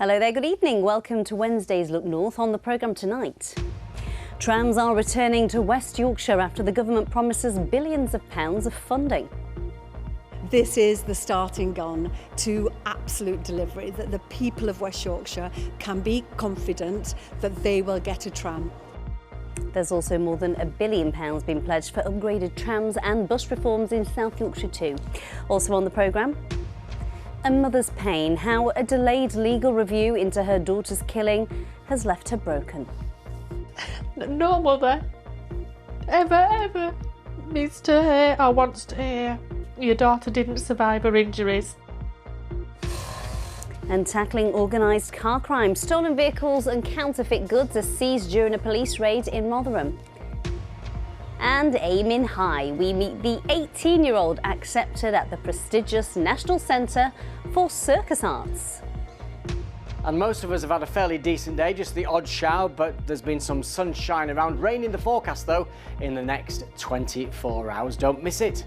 Hello there, good evening. Welcome to Wednesday's Look North. On the programme tonight, trams are returning to West Yorkshire after the government promises billions of pounds of funding. This is the starting gun to absolute delivery, that the people of West Yorkshire can be confident that they will get a tram. There's also more than £1 billion being pledged for upgraded trams and bus reforms in South Yorkshire too. Also on the programme, a mother's pain, how a delayed legal review into her daughter's killing has left her broken. No mother ever needs to hear or wants to hear your daughter didn't survive her injuries. And tackling organised car crime, stolen vehicles and counterfeit goods are seized during a police raid in Rotherham. And aiming high, we meet the 18-year-old accepted at the prestigious National Centre for Circus Arts. And most of us have had a fairly decent day, just the odd shower, but there's been some sunshine around. Rain in the forecast though in the next 24 hours. Don't miss it.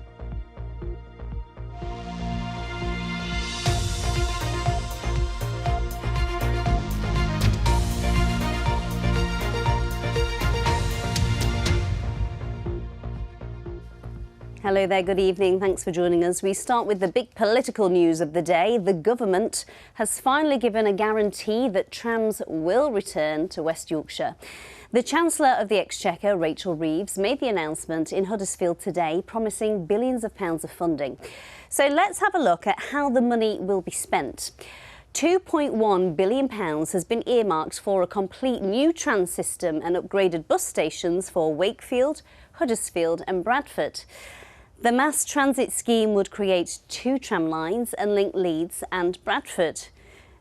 Hello there, good evening. Thanks for joining us. We start with the big political news of the day. The government has finally given a guarantee that trams will return to West Yorkshire. The Chancellor of the Exchequer, Rachel Reeves, made the announcement in Huddersfield today, promising billions of pounds of funding. So let's have a look at how the money will be spent. £2.1 billion has been earmarked for a complete new tram system and upgraded bus stations for Wakefield, Huddersfield and Bradford. The mass transit scheme would create 2 tram lines and link Leeds and Bradford.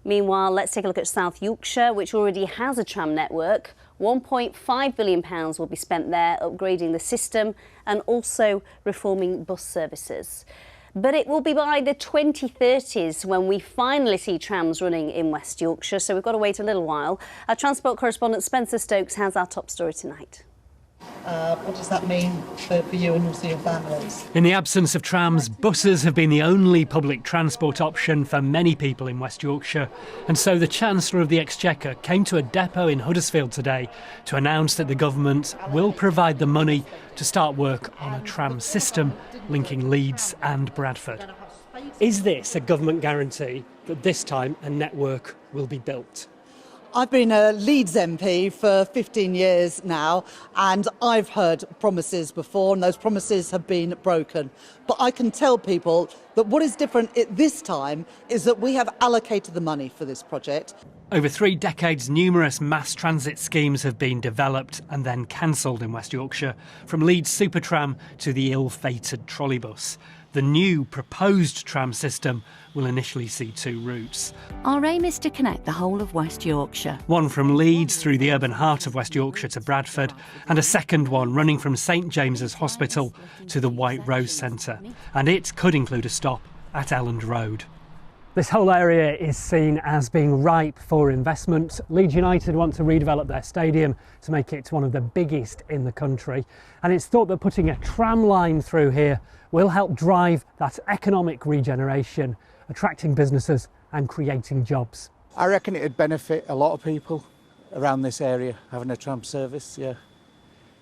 Meanwhile, let's take a look at South Yorkshire, which already has a tram network. £1.5 billion will be spent there, upgrading the system and also reforming bus services. But it will be by the 2030s when we finally see trams running in West Yorkshire, so we've got to wait a little while. Our transport correspondent Spencer Stokes has our top story tonight. What does that mean for you and also your families? In the absence of trams, buses have been the only public transport option for many people in West Yorkshire. And so the Chancellor of the Exchequer came to a depot in Huddersfield today to announce that the government will provide the money to start work on a tram system linking Leeds and Bradford. Is this a government guarantee that this time a network will be built? I've been a Leeds MP for 15 years now, and I've heard promises before, and those promises have been broken. But I can tell people that what is different this time is that we have allocated the money for this project. Over 3 decades, numerous mass transit schemes have been developed and then cancelled in West Yorkshire, from Leeds Supertram to the ill-fated trolleybus. The new proposed tram system will initially see 2 routes. Our aim is to connect the whole of West Yorkshire. One from Leeds through the urban heart of West Yorkshire to Bradford, and a second one running from St James's Hospital to the White Rose Centre. And it could include a stop at Elland Road. This whole area is seen as being ripe for investment. Leeds United want to redevelop their stadium to make it one of the biggest in the country. And it's thought that putting a tram line through here will help drive that economic regeneration, attracting businesses and creating jobs. I reckon it'd benefit a lot of people around this area having a tram service, yeah,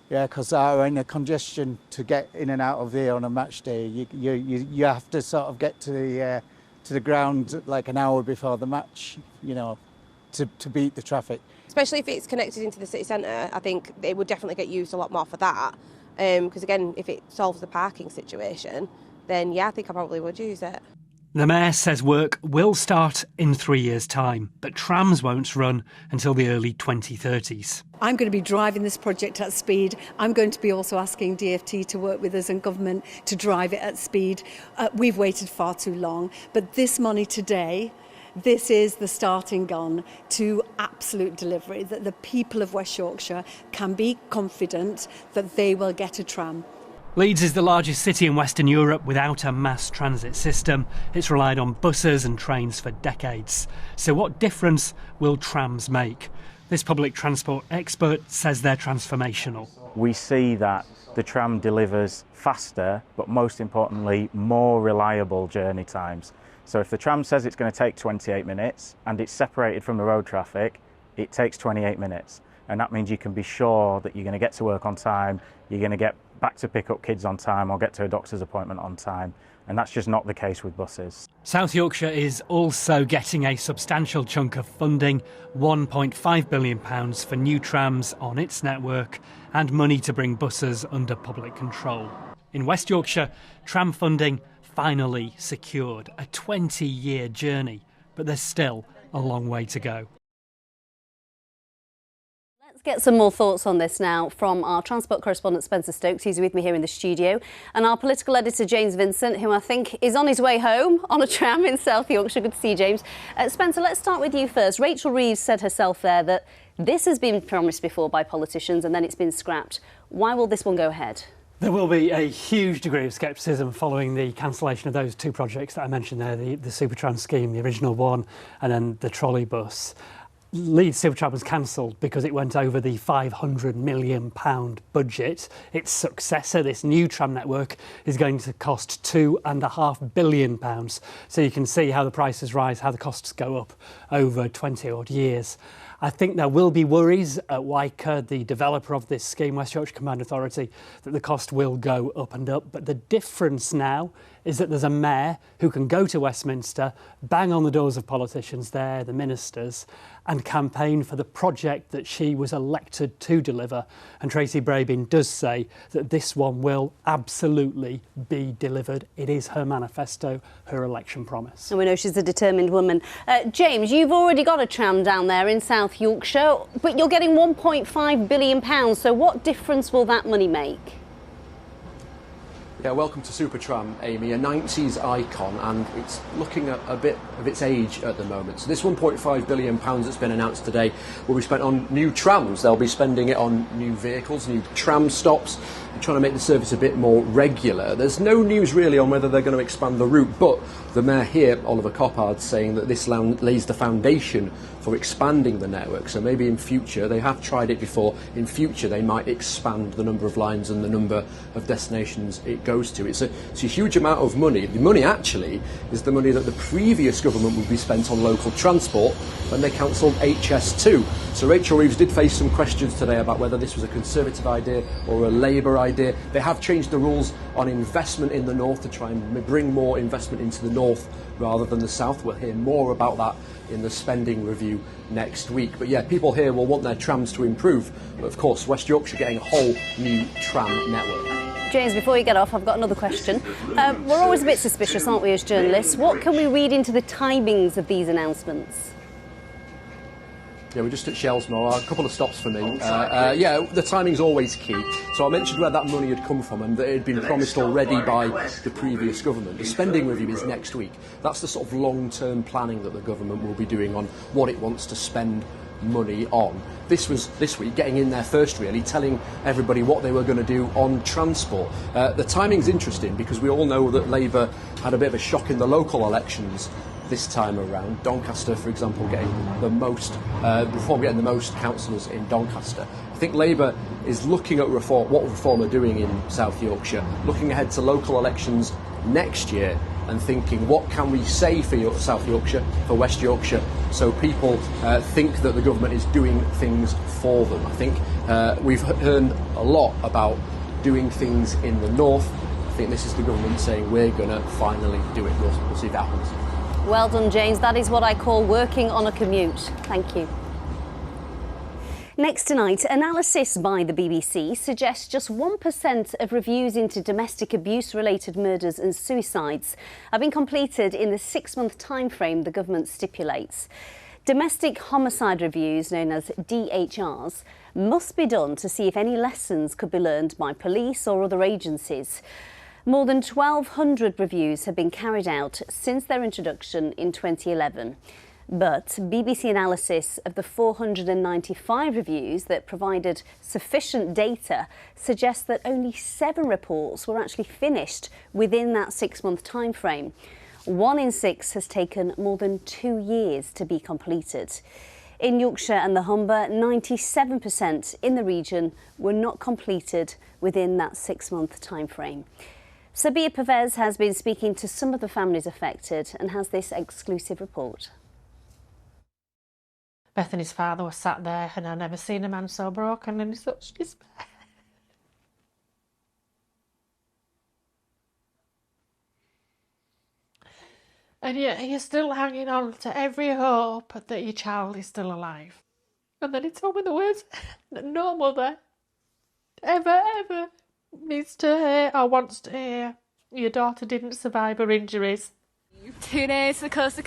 because in a congestion to get in and out of there on a match day, you have to sort of get to the ground like an hour before the match, you know, to beat the traffic. Especially if it's connected into the city centre, I think it would definitely get used a lot more for that. Because again, if it solves the parking situation, then yeah, I think I probably would use it. The Mayor says work will start in 3 years' time, but trams won't run until the early 2030s. I'm going to be driving this project at speed. I'm going to be also asking DfT to work with us and government to drive it at speed. We've waited far too long, but this money today, this is the starting gun to absolute delivery, that the people of West Yorkshire can be confident that they will get a tram. Leeds is the largest city in Western Europe without a mass transit system. It's relied on buses and trains for decades. So what difference will trams make? This public transport expert says they're transformational. We see that the tram delivers faster, but most importantly, more reliable journey times. So if the tram says it's going to take 28 minutes and it's separated from the road traffic, it takes 28 minutes. And that means you can be sure that you're going to get to work on time, you're going to get back to pick up kids on time or get to a doctor's appointment on time. And that's just not the case with buses. South Yorkshire is also getting a substantial chunk of funding, £1.5 billion for new trams on its network and money to bring buses under public control. In West Yorkshire, tram funding finally secured, a 20-year journey, but there's still a long way to go. Let's get some more thoughts on this now from our transport correspondent Spencer Stokes, who's with me here in the studio, and our political editor James Vincent, who I think is on his way home on a tram in South Yorkshire. Good to see you, James. Spencer, let's start with you first. Rachel Reeves said herself there that this has been promised before by politicians and then it's been scrapped. Why will this one go ahead? There will be a huge degree of scepticism following the cancellation of those two projects that I mentioned there, the Supertram scheme, the original one, and then the trolley bus. Leeds Supertram was cancelled because it went over the £500 million budget. Its successor, this new tram network, is going to cost £2.5 billion. So you can see how the prices rise, how the costs go up over 20 odd years. I think there will be worries at Vicar, the developer of this scheme, West Yorkshire Combined Authority, that the cost will go up and up. But the difference now is that there's a mayor who can go to Westminster, bang on the doors of politicians there, the ministers, and campaign for the project that she was elected to deliver. And Tracy Brabin does say that this one will absolutely be delivered. It is her manifesto, her election promise. And we know she's a determined woman. James, you've already got a tram down there in South Yorkshire, but you're getting £1.5 billion. So what difference will that money make? Yeah, welcome to Supertram, Amy, a 90s icon, and it's looking at a bit of its age at the moment. So this £1.5 billion that's been announced today will be spent on new trams. They'll be spending it on new vehicles, new tram stops, and trying to make the service a bit more regular. There's no news really on whether they're going to expand the route, but the mayor here, Oliver Coppard's saying that this lays the foundation for expanding the network. So maybe in future, they have tried it before, in future they might expand the number of lines and the number of destinations it goes to. It's a huge amount of money. The money actually is the money that the previous government would be spent on local transport when they cancelled HS2. So Rachel Reeves did face some questions today about whether this was a Conservative idea or a Labour idea. They have changed the rules on investment in the north to try and bring more investment into the north rather than the south. We'll hear more about that in the spending review next week. But yeah, people here will want their trams to improve. But of course, West Yorkshire getting a whole new tram network. James, before you get off, I've got another question. We're always a bit suspicious, aren't we, as journalists? What can we read into the timings of these announcements? Yeah, we're just at Shellsmore. A couple of stops for me. Yeah, the timing's always key. So I mentioned where that money had come from and that it had been promised already by the previous government. The spending review is next week. That's the sort of long-term planning that the government will be doing on what it wants to spend money on. This was this week, getting in there first really, telling everybody what they were going to do on transport. The timing's interesting because we all know that Labour had a bit of a shock in the local elections this time around. Doncaster, for example, getting the most, Reform getting the most councillors in Doncaster. I think Labour is looking at Reform, what Reform are doing in South Yorkshire, looking ahead to local elections next year and thinking, what can we say for South Yorkshire, for West Yorkshire, so people think that the government is doing things for them. I think we've heard a lot about doing things in the north. I think this is the government saying we're going to finally do it. We'll see if that happens. Well done, James. That is what I call working on a commute. Thank you. Next tonight, analysis by the BBC suggests just 1% of reviews into domestic abuse-related murders and suicides have been completed in the 6-month timeframe the government stipulates. Domestic homicide reviews, known as DHRs, must be done to see if any lessons could be learned by police or other agencies. More than 1,200 reviews have been carried out since their introduction in 2011. But BBC analysis of the 495 reviews that provided sufficient data suggests that only 7 reports were actually finished within that 6-month timeframe. 1 in 6 has taken more than 2 years to be completed. In Yorkshire and the Humber, 97% in the region were not completed within that 6-month timeframe. Sabir Pervez has been speaking to some of the families affected and has this exclusive report. Bethany's father was sat there, and I've never seen a man so broken and in such despair. And yet you're still hanging on to every hope that your child is still alive. And then he told me the words that no mother ever needs to hear or wants to hear. Your daughter didn't survive her injuries. 2 days to coast,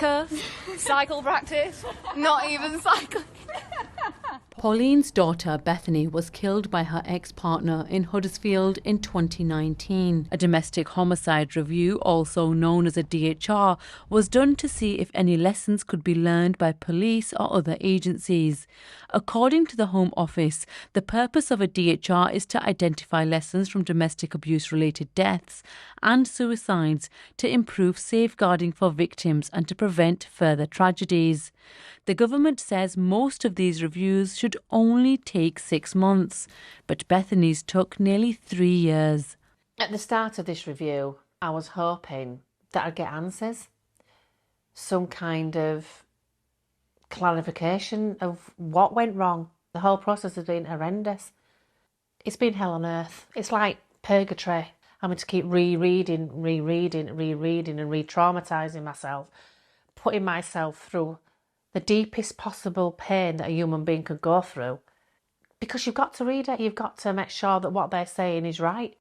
cycle practice, not even cycling. Pauline's daughter Bethany was killed by her ex-partner in Huddersfield in 2019. A domestic homicide review, also known as a DHR, was done to see if any lessons could be learned by police or other agencies. According to the Home Office, the purpose of a DHR is to identify lessons from domestic abuse-related deaths and suicides to improve safeguarding for victims and to prevent further tragedies. The government says most of these reviews should only take 6 months, but Bethany's took nearly 3 years. At the start of this review, I was hoping that I'd get answers, some kind of clarification of what went wrong. The whole process has been horrendous. It's been hell on earth. It's like purgatory. Having to keep rereading and re-traumatising myself, putting myself through the deepest possible pain that a human being could go through. Because you've got to read it, you've got to make sure that what they're saying is right.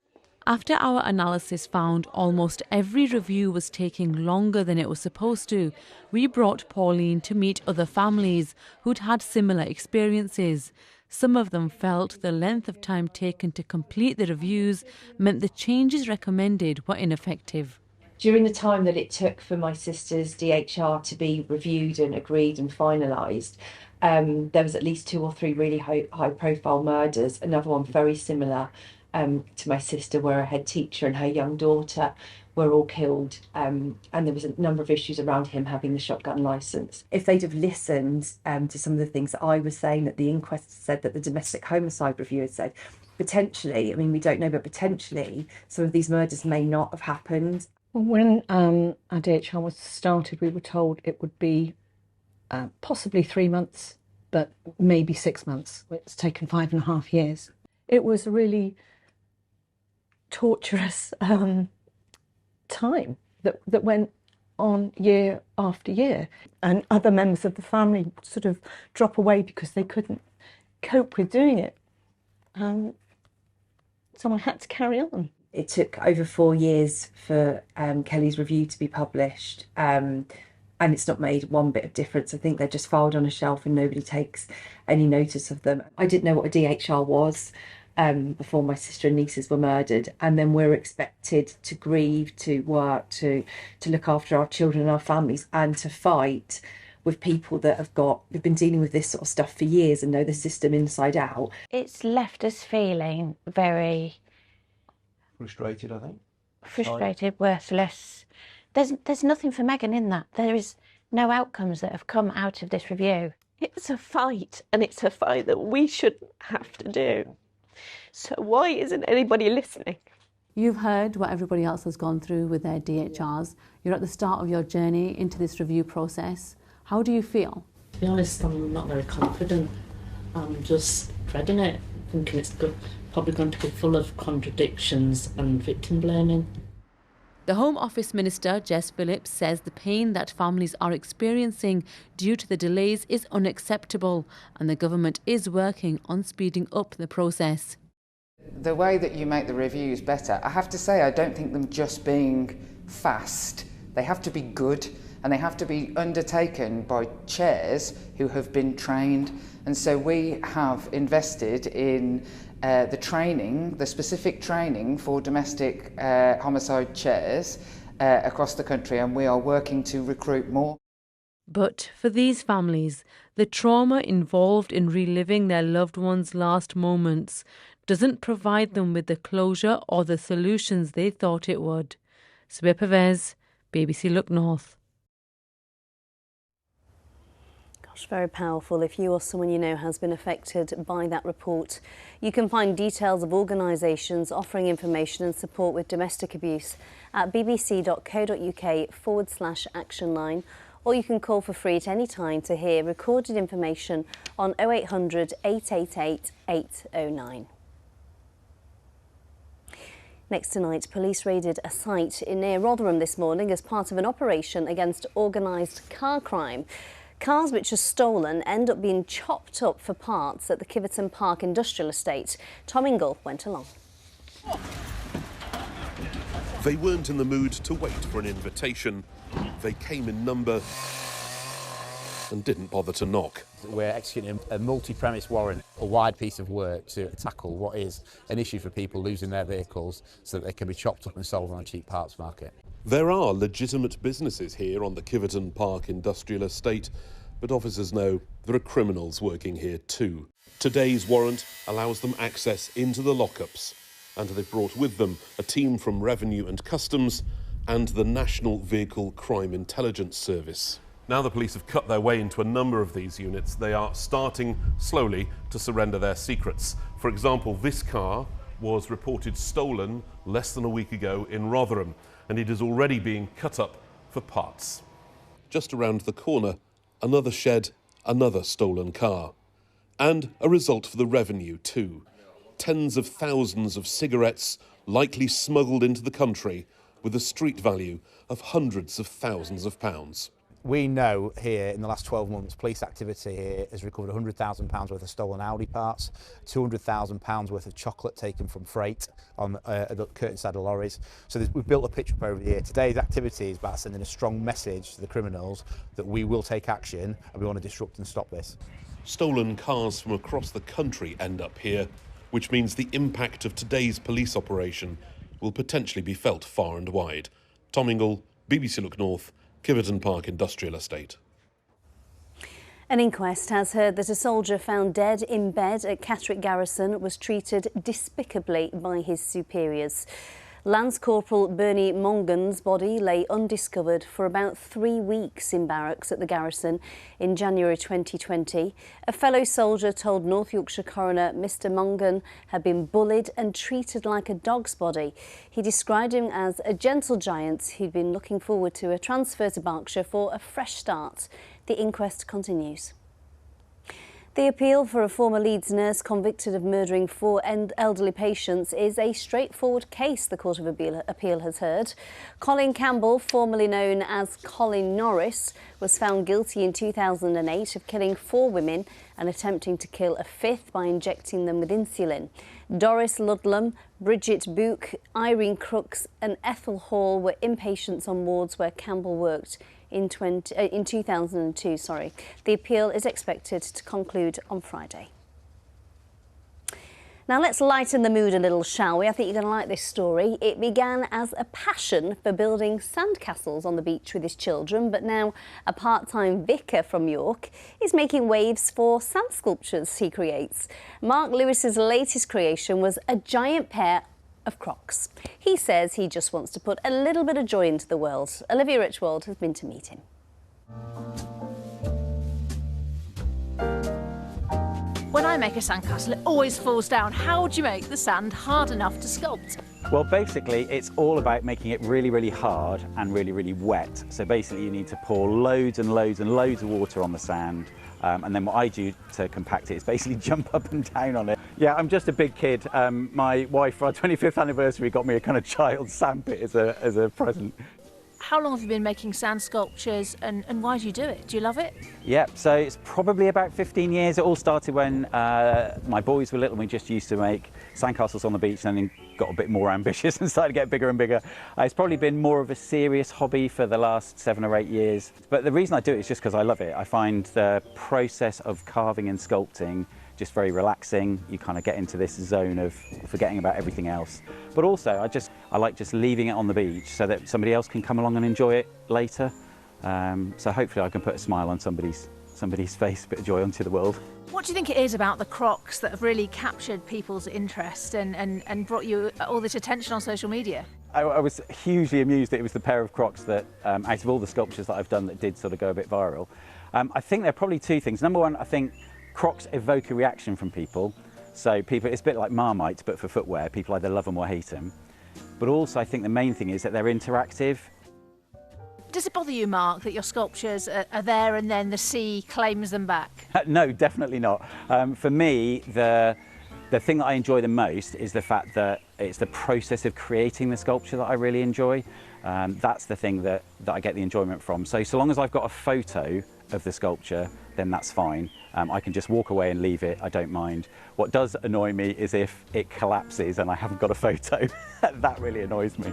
After our analysis found almost every review was taking longer than it was supposed to, we brought Pauline to meet other families who'd had similar experiences. Some of them felt the length of time taken to complete the reviews meant the changes recommended were ineffective. During the time that it took for my sister's DHR to be reviewed and agreed and finalised, there was at least 2 or 3 really high-profile murders. Another one very similar to my sister, where a head teacher and her young daughter were all killed, and there was a number of issues around him having the shotgun licence. If they'd have listened to some of the things that I was saying, that the inquest said, that the domestic homicide review had said, potentially, I mean, we don't know, but potentially some of these murders may not have happened. When our DHR was started, we were told it would be possibly 3 months, but maybe 6 months. It's taken 5.5 years. It was a really torturous time that went on year after year, and other members of the family sort of drop away because they couldn't cope with doing it. So I had to carry on. It took over 4 years for Kelly's review to be published, and it's not made one bit of difference. I think they're just filed on a shelf and nobody takes any notice of them. I didn't know what a DHR was before my sister and nieces were murdered, and then we're expected to grieve, to work, to look after our children and our families, and to fight with people that have been dealing with this sort of stuff for years and know the system inside out. It's left us feeling very frustrated, I think. Frustrated, worthless. There's nothing for Megan in that. There is no outcomes that have come out of this review. It's a fight, and it's a fight that we shouldn't have to do. So why isn't anybody listening? You've heard what everybody else has gone through with their DHRs. You're at the start of your journey into this review process. How do you feel? To be honest, I'm not very confident. I'm just dreading it, thinking it's probably going to be full of contradictions and victim blaming. The Home Office Minister, Jess Phillips, says the pain that families are experiencing due to the delays is unacceptable, and the government is working on speeding up the process. The way that you make the reviews better, I have to say, I don't think them just being fast. They have to be good, and they have to be undertaken by chairs who have been trained. And so we have invested in the training, the specific training for domestic homicide chairs across the country, and we are working to recruit more. But for these families, the trauma involved in reliving their loved ones' last moments doesn't provide them with the closure or the solutions they thought it would. Sabir Pervez, BBC Look North. Gosh, very powerful. If you or someone you know has been affected by that report, you can find details of organisations offering information and support with domestic abuse at bbc.co.uk/action line, or you can call for free at any time to hear recorded information on 0800 888 809. Next tonight, police raided a site near Rotherham this morning as part of an operation against organised car crime. Cars which are stolen end up being chopped up for parts at the Kiverton Park Industrial Estate. Tom Ingle went along. They weren't in the mood to wait for an invitation. They came in number and didn't bother to knock. We're executing a multi-premise warrant, a wide piece of work to tackle what is an issue for people losing their vehicles so that they can be chopped up and sold on a cheap parts market. There are legitimate businesses here on the Kiverton Park Industrial Estate, but officers know there are criminals working here too. Today's warrant allows them access into the lockups, and they've brought with them a team from Revenue and Customs and the National Vehicle Crime Intelligence Service. Now the police have cut their way into a number of these units. They are starting slowly to surrender their secrets. For example, this car was reported stolen less than a week ago in Rotherham, and it is already being cut up for parts. Just around the corner, another shed, another stolen car. And a result for the revenue too. Tens of thousands of cigarettes likely smuggled into the country with a street value of hundreds of thousands of pounds. We know here in the last 12 months, police activity here has recovered £100,000 worth of stolen Audi parts, £200,000 worth of chocolate taken from freight on the curtain-side of lorries. So we've built a picture up over the year. Today's activity is about sending a strong message to the criminals that we will take action and we want to disrupt and stop this. Stolen cars from across the country end up here, which means the impact of today's police operation will potentially be felt far and wide. Tom Ingle, BBC Look North, Kiverton Park Industrial Estate. An inquest has heard that a soldier found dead in bed at Catterick Garrison was treated despicably by his superiors. Lance Corporal Bernie Mongan's body lay undiscovered for about 3 weeks in barracks at the garrison in January 2020. A fellow soldier told North Yorkshire coroner Mr Mongan had been bullied and treated like a dog's body. He described him as a gentle giant who'd been looking forward to a transfer to Berkshire for a fresh start. The inquest continues. The appeal for a former Leeds nurse convicted of murdering 4 elderly patients is a straightforward case, the Court of Appeal has heard. Colin Campbell, formerly known as Colin Norris, was found guilty in 2008 of killing 4 women and attempting to kill a 5th by injecting them with insulin. Doris Ludlam, Bridget Book, Irene Crooks and Ethel Hall were inpatients on wards where Campbell worked in 2002. The appeal is expected to conclude on Friday. Now let's lighten the mood a little, shall we? I think you're going to like this story. It began as a passion for building sandcastles on the beach with his children, but now a part-time vicar from York is making waves for sand sculptures he creates. Mark Lewis's latest creation was a giant pair of Crocs. He says he just wants to put a little bit of joy into the world. Olivia Richwald has been to meet him. When I make a sandcastle, it always falls down. How do you make the sand hard enough to sculpt? Well, basically, it's all about making it really, really hard and really, really wet. So basically, you need to pour loads and loads and loads of water on the sand. And then what I do to compact it is basically jump up and down on it. Yeah, I'm just a big kid. My wife, for our 25th anniversary, got me a kind of child sandpit as a present. How long have you been making sand sculptures and why do you do it? Do you love it? Yeah, so it's probably about 15 years. It all started when my boys were little and we just used to make sandcastles on the beach, and then got a bit more ambitious and started to get bigger and bigger. It's probably been more of a serious hobby for the last 7 or 8 years. But the reason I do it is just because I love it. I find the process of carving and sculpting just very relaxing. You kind of get into this zone of forgetting about everything else. But also, I like just leaving it on the beach so that somebody else can come along and enjoy it later. So hopefully I can put a smile on somebody's face, a bit of joy onto the world. What do you think it is about the Crocs that have really captured people's interest and brought you all this attention on social media? I was hugely amused that it was the pair of Crocs that, out of all the sculptures that I've done that did sort of go a bit viral, I think there are probably two things. Number one, I think Crocs evoke a reaction from people. So people, it's a bit like Marmite, but for footwear. People either love them or hate them. But also, I think the main thing is that they're interactive. Does it bother you, Mark, that your sculptures are there and then the sea claims them back? No, definitely not. For me, the thing that I enjoy the most is the fact that it's the process of creating the sculpture that I really enjoy. That's the thing that I get the enjoyment from. So long as I've got a photo of the sculpture, then that's fine. I can just walk away and leave it, I don't mind. What does annoy me is if it collapses and I haven't got a photo. That really annoys me.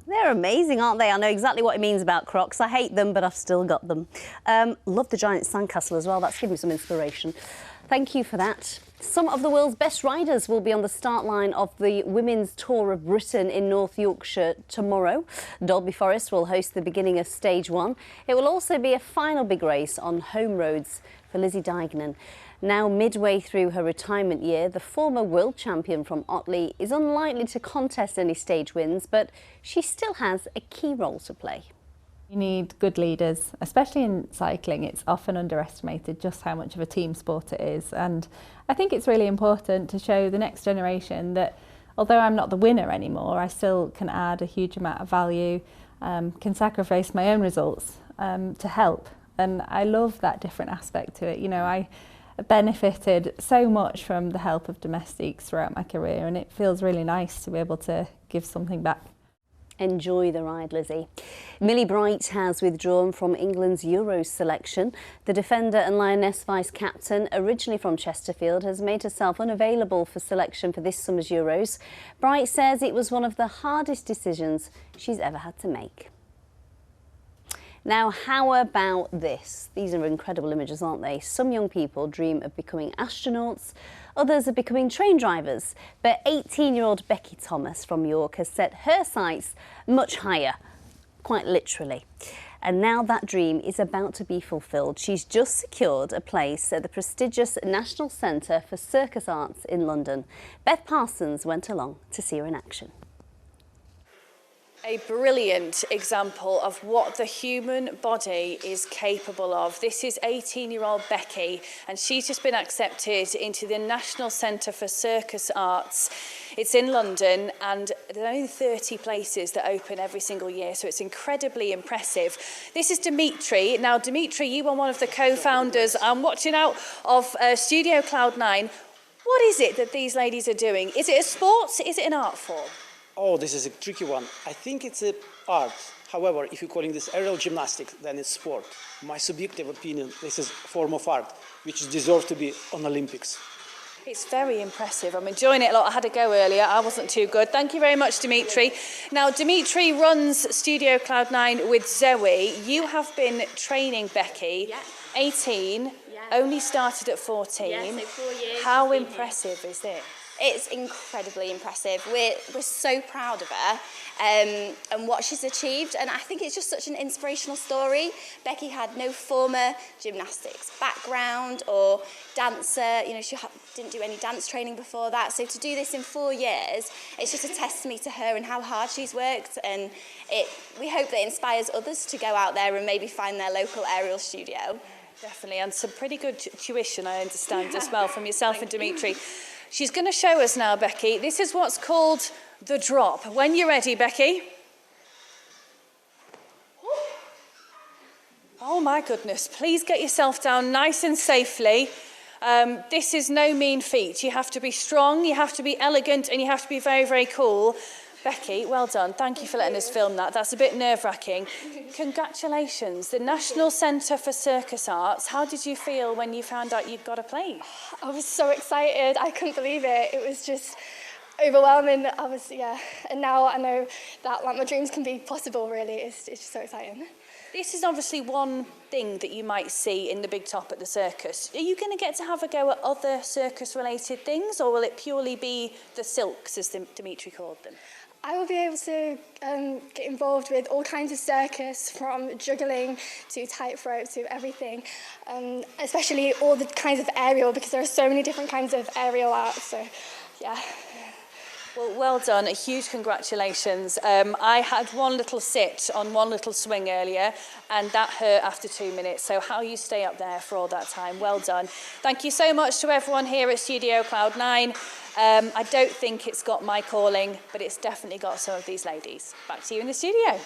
They're amazing, aren't they? I know exactly what it means about Crocs. I hate them, but I've still got them. Love the giant sandcastle as well. That's given me some inspiration. Thank you for that. Some of the world's best riders will be on the start line of the Women's Tour of Britain in North Yorkshire tomorrow. Dalby Forest will host the beginning of stage 1. It will also be a final big race on home roads for Lizzie Deignan. Now midway through her retirement year, the former world champion from Otley is unlikely to contest any stage wins, but she still has a key role to play. You need good leaders, especially in cycling. It's often underestimated just how much of a team sport it is. And I think it's really important to show the next generation that although I'm not the winner anymore, I still can add a huge amount of value, can sacrifice my own results to help. And I love that different aspect to it. You know, I benefited so much from the help of domestics throughout my career, and it feels really nice to be able to give something back. Enjoy the ride, Lizzie. Millie Bright has withdrawn from England's Euros selection. The defender and Lioness vice-captain, originally from Chesterfield, has made herself unavailable for selection for this summer's Euros. Bright says it was one of the hardest decisions she's ever had to make. Now, how about this? These are incredible images, aren't they? Some young people dream of becoming astronauts, others are becoming train drivers. But 18-year-old Becky Thomas from York has set her sights much higher, quite literally. And now that dream is about to be fulfilled. She's just secured a place at the prestigious National Centre for Circus Arts in London. Beth Parsons went along to see her in action. A brilliant example of what the human body is capable of. This is 18-year-old Becky, and she's just been accepted into the National Centre for Circus Arts. It's in London, and there are only 30 places that open every single year, so it's incredibly impressive. This is Dimitri. Now, Dimitri, you are one of the co-founders. I'm watching out of Studio Cloud9. What is it that these ladies are doing? Is it a sport? Is it an art form? Oh, this is a tricky one. I think it's an art. However, if you're calling this aerial gymnastics, then it's sport. My subjective opinion, this is a form of art, which deserves to be on Olympics. It's very impressive. I'm enjoying it a lot. I had a go earlier. I wasn't too good. Thank you very much, Dimitri. Now, Dimitri runs Studio Cloud9 with Zoe. You have been training Becky, 18, only started at 14. Yeah, so 4 years. How impressive is it? It's incredibly impressive. We're so proud of her and what she's achieved, and I think it's just such an inspirational story. Becky had no former gymnastics background or dancer, you know, she didn't do any dance training before that, so to do this in 4 years, it's just a testimony to her and how hard she's worked, and we hope that inspires others to go out there and maybe find their local aerial studio. Definitely, and some pretty good tuition, I understand, as well, from yourself and Dimitri. She's going to show us now, Becky. This is what's called the drop. When you're ready, Becky. Oh my goodness, please get yourself down nice and safely. This is no mean feat. You have to be strong, you have to be elegant, and you have to be very, very cool. Becky, well done. Thank you for letting us film that. That's a bit nerve-wracking. Congratulations. The National Centre for Circus Arts. How did you feel when you found out you'd got a place? I was so excited. I couldn't believe it. It was just overwhelming. And now I know that my dreams can be possible, really. It's just so exciting. This is obviously one thing that you might see in the big top at the circus. Are you going to get to have a go at other circus-related things, or will it purely be the silks, as Dimitri called them? I will be able to get involved with all kinds of circus, from juggling to tightrope to everything, especially all the kinds of aerial, because there are so many different kinds of aerial art, so yeah. Well done, a huge congratulations. I had one little sit on one little swing earlier and that hurt after 2 minutes, so how you stay up there for all that time, well done. Thank you so much to everyone here at Studio Cloud 9. I don't think it's got my calling, but it's definitely got some of these ladies. Back to you in the studio.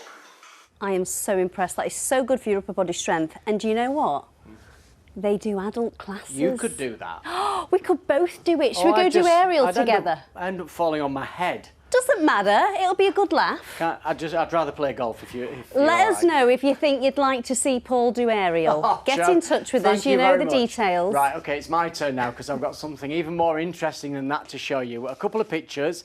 I am so impressed. That is so good for your upper body strength. And do you know what? They do adult classes. You could do that. We could both do it. Should we go do aerials together? I end up falling on my head. Doesn't matter. It'll be a good laugh. I'd rather play golf if you. Let us know if you think you'd like to see Paul do aerial. Oh, Get in touch with us. You know the details. Right. Okay. It's my turn now because I've got something even more interesting than that to show you. A couple of pictures.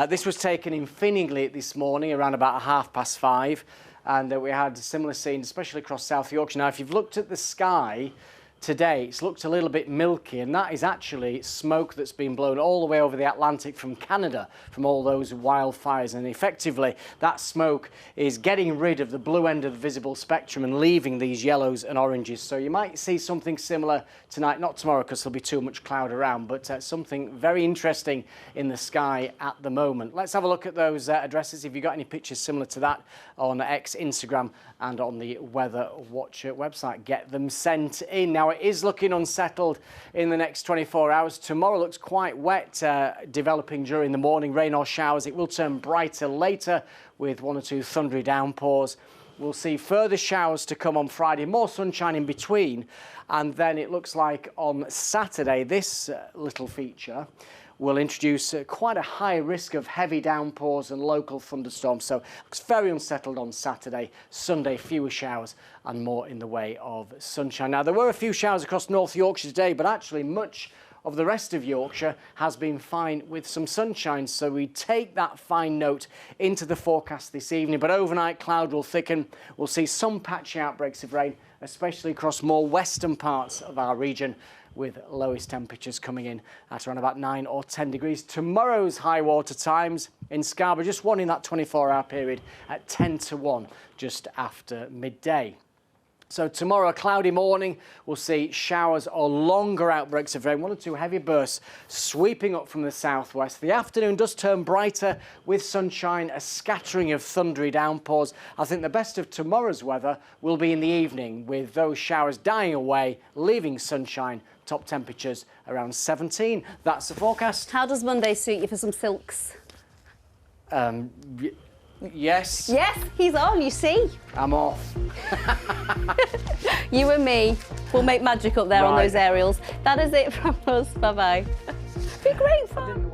This was taken in Finningley this morning around about 5:30, and we had similar scenes, especially across South Yorkshire. Now, if you've looked at the sky today, it's looked a little bit milky, and that is actually smoke that's been blown all the way over the Atlantic from Canada from all those wildfires, and effectively that smoke is getting rid of the blue end of the visible spectrum and leaving these yellows and oranges. So you might see something similar tonight, not tomorrow because there'll be too much cloud around, but something very interesting in the sky at the moment. Let's have a look at those addresses. If you've got any pictures similar to that on X, Instagram and on the Weather Watcher website, get them sent in. Now, it is looking unsettled in the next 24 hours. Tomorrow looks quite wet, developing during the morning, rain or showers. It will turn brighter later with 1 or 2 thundery downpours. We'll see further showers to come on Friday, more sunshine in between. And then it looks like on Saturday, this little feature will introduce quite a high risk of heavy downpours and local thunderstorms. So it looks very unsettled on Saturday. Sunday, fewer showers and more in the way of sunshine. Now, there were a few showers across North Yorkshire today, but actually much of the rest of Yorkshire has been fine with some sunshine. So we take that fine note into the forecast this evening. But overnight, cloud will thicken. We'll see some patchy outbreaks of rain, especially across more western parts of our region, with lowest temperatures coming in at around about 9 or 10 degrees. Tomorrow's high water times in Scarborough, just one in that 24-hour period at 10 to 1, just after midday. So tomorrow, a cloudy morning, we'll see showers or longer outbreaks of rain, 1 or 2 heavy bursts sweeping up from the southwest. The afternoon does turn brighter with sunshine, a scattering of thundery downpours. I think the best of tomorrow's weather will be in the evening, with those showers dying away, leaving sunshine, top temperatures around 17. That's the forecast. How does Monday suit you for some silks? Yes. Yes, he's on, you see. I'm off. You and me, we'll make magic up there on those aerials. That is it from us. Bye-bye. Be grateful.